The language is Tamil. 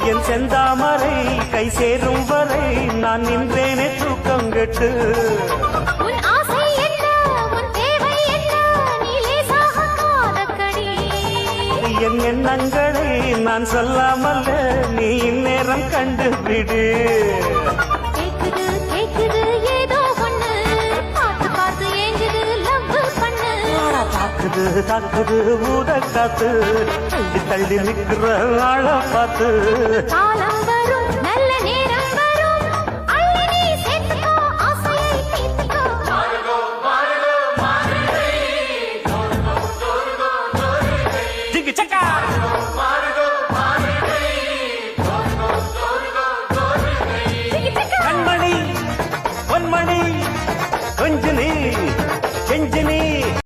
என் செந்தாமரை கை சேரும் வரை நான் நின்றேனே தூக்கம் கெட்டு என் எண்ணங்களை நான் சொல்லாமல் நீ இந்நேரம் கண்டுபிடு தாக்குது ஊத காத்து தள்ளி நிற்கிற ஆள பார்த்து